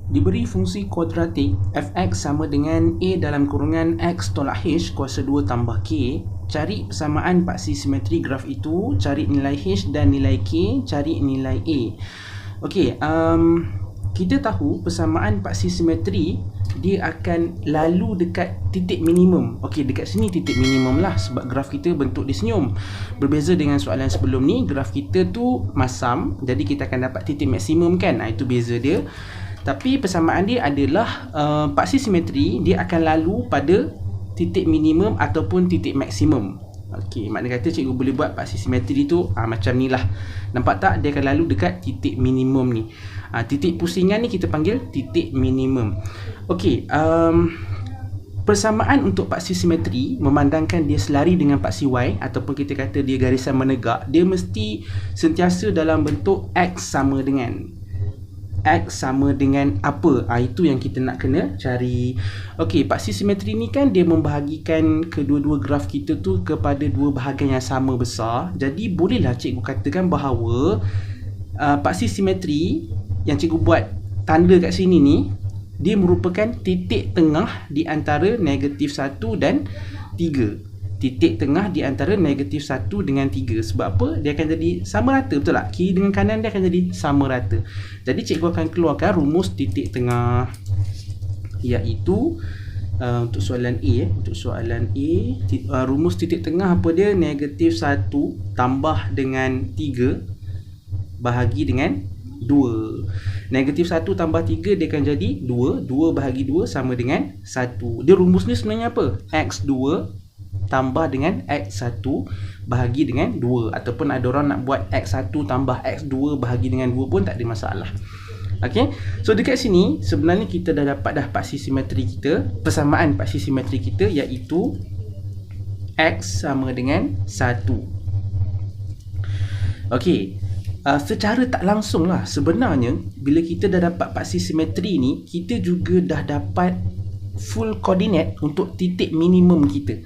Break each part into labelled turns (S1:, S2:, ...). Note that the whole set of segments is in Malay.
S1: Diberi fungsi kuadratik f(x) sama dengan a dalam kurungan x tolak h kuasa 2 tambah k. Cari persamaan paksi simetri graf itu, cari nilai h dan nilai k, cari nilai a. Okey, kita tahu persamaan paksi simetri dia akan lalu dekat titik minimum. Okey, dekat sini titik minimum lah sebab graf kita bentuk dia senyum. Berbeza dengan soalan sebelum ni, graf kita tu masam, jadi kita akan dapat titik maksimum kan. Itu beza dia. Tapi persamaan dia adalah paksi simetri dia akan lalu pada titik minimum ataupun titik maksimum. Okey, makna kata cikgu boleh buat paksi simetri tu macam ni lah. Nampak tak? Dia akan lalu dekat titik minimum ni. Titik pusingan ni kita panggil titik minimum. Okey, persamaan untuk paksi simetri memandangkan dia selari dengan paksi y ataupun kita kata dia garisan menegak, dia mesti sentiasa dalam bentuk x sama dengan apa? Itu yang kita nak kena cari. Okey, paksi simetri ni kan dia membahagikan kedua-dua graf kita tu kepada dua bahagian yang sama besar. Jadi bolehlah cikgu katakan bahawa paksi simetri yang cikgu buat tanda kat sini ni, dia merupakan titik tengah di antara negatif 1 dan 3. Titik tengah di antara negatif 1 dengan 3. Sebab apa? Dia akan jadi sama rata, betul tak? Kiri dengan kanan dia akan jadi sama rata. Jadi cikgu akan keluarkan rumus titik tengah, iaitu untuk soalan A, rumus titik tengah apa dia? Negatif 1 tambah dengan 3 bahagi dengan 2. Negatif 1 tambah 3 dia akan jadi 2. 2 bahagi 2 sama dengan 1. Dia rumus ni sebenarnya apa? X2 tambah dengan X1 bahagi dengan 2. Ataupun ada orang nak buat X1 tambah X2 bahagi dengan 2 pun tak ada masalah. Okay, so dekat sini sebenarnya kita dah dapat dah paksi simetri kita, persamaan paksi simetri kita, iaitu X sama dengan 1. Okay, secara tak langsung lah sebenarnya bila kita dah dapat paksi simetri ni, kita juga dah dapat full koordinat untuk titik minimum kita.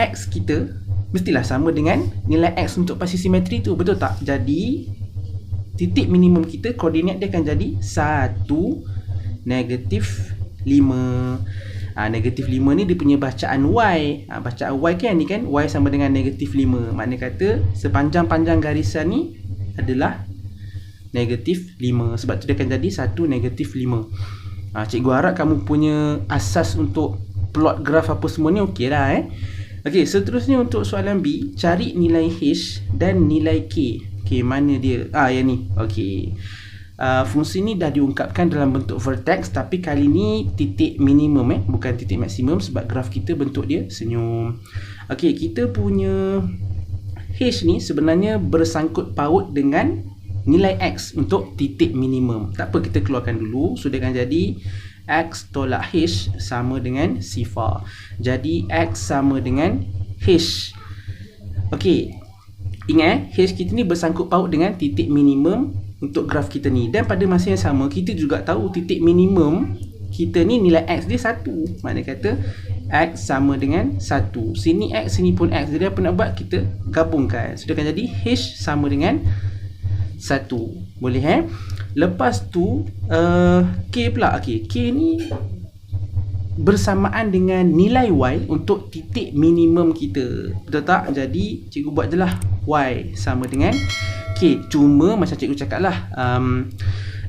S1: X kita mestilah sama dengan nilai X untuk paksi simetri tu, betul tak? Jadi titik minimum kita, koordinat dia akan jadi 1, negatif 5. Negatif 5 ni dia punya bacaan Y. Bacaan Y kan ni kan, Y sama dengan negatif 5. Makna kata sepanjang-panjang garisan ni adalah negatif 5. Sebab tu dia akan jadi 1, negatif 5. Cikgu harap kamu punya asas untuk plot graf apa semua ni okey lah Okey, seterusnya untuk soalan B, cari nilai H dan nilai K. Okey, mana dia? Yang ni. Okey. Fungsi ni dah diungkapkan dalam bentuk vertex, tapi kali ni titik minimum bukan titik maksimum sebab graf kita bentuk dia senyum. Okey, kita punya H ni sebenarnya bersangkut paut dengan nilai X untuk titik minimum. Tak apa, kita keluarkan dulu. So dia akan jadi X tolak H sama dengan sifar. Jadi X sama dengan H. Okey, ingat H kita ni bersangkut paut dengan titik minimum untuk graf kita ni. Dan pada masa yang sama kita juga tahu titik minimum kita ni nilai X dia 1. Makna kata X sama dengan 1. Sini X, sini pun X. Jadi apa nak buat? Kita gabungkan. So dia akan jadi H sama dengan 1. Boleh Lepas tu K pula. Okey, K ni bersamaan dengan nilai Y untuk titik minimum kita, betul tak? Jadi cikgu buat je lah Y sama dengan K. Cuma macam cikgu cakap lah,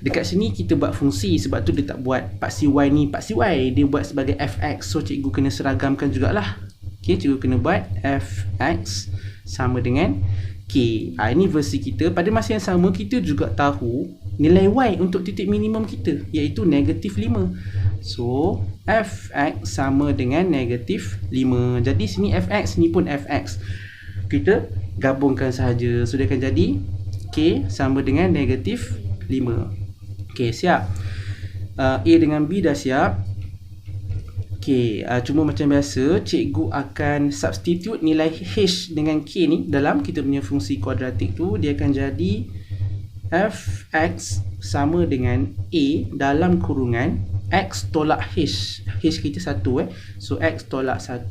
S1: dekat sini kita buat fungsi, sebab tu dia tak buat paksi Y ni paksi Y, dia buat sebagai fx. So cikgu kena seragamkan jugalah. Okey, cikgu kena buat fx sama dengan K. Ini versi kita. Pada masa yang sama kita juga tahu nilai Y untuk titik minimum kita, iaitu negatif 5. So fx sama dengan negatif 5. Jadi sini fx, sini pun fx. Kita gabungkan sahaja. So dia akan jadi K sama dengan negatif 5. Okey, siap. A dengan B dah siap. Okey, cuma macam biasa cikgu akan substitute nilai H dengan K ni dalam kita punya fungsi kuadratik tu. Dia akan jadi fx sama dengan A dalam kurungan X tolak H. H kita 1 So X tolak 1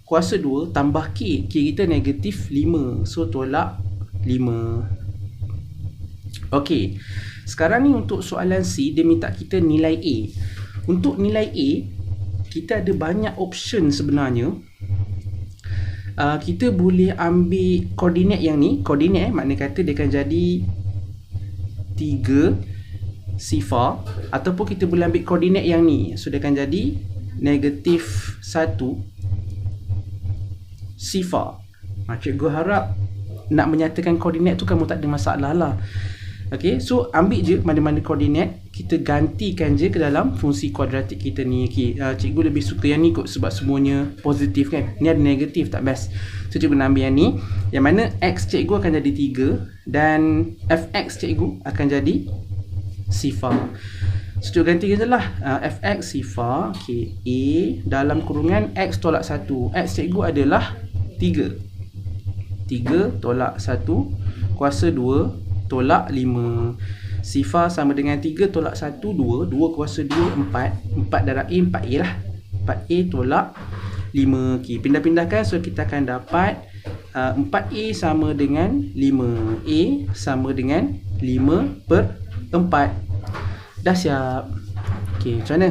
S1: kuasa 2 tambah K. K kita negatif 5. So tolak 5. Okey, Sekarang ni untuk soalan C, dia minta kita nilai A. Untuk nilai A, kita ada banyak option sebenarnya. Kita boleh ambil koordinat yang ni. Koordinat makna kata dia akan jadi 3 sifar. Ataupun kita boleh ambil koordinat yang ni. So dia akan jadi negatif 1 sifar. Cikgu harap nak menyatakan koordinat tu kamu tak ada masalah lah. Okay, so ambil je mana-mana koordinat, kita gantikan je ke dalam fungsi kuadratik kita ni. Okay, cikgu lebih suka yang ni kot sebab semuanya positif kan. Ni ada negatif tak best. So cikgu nak ambil yang ni, yang mana x cikgu akan jadi 3 dan fx cikgu akan jadi sifar. So cikgu gantikan je lah, fx sifar. Okay, a dalam kurungan x tolak 1. X cikgu adalah 3 tolak 1 kuasa 2 tolak 5. Sifar sama dengan 3 tolak 1 2. 2 kuasa 2 4. 4 darab A 4A lah. 4A tolak 5. Okay, pindah-pindahkan. So kita akan dapat 4A sama dengan 5. A sama dengan 5/4. Dah siap. Okay, macam mana?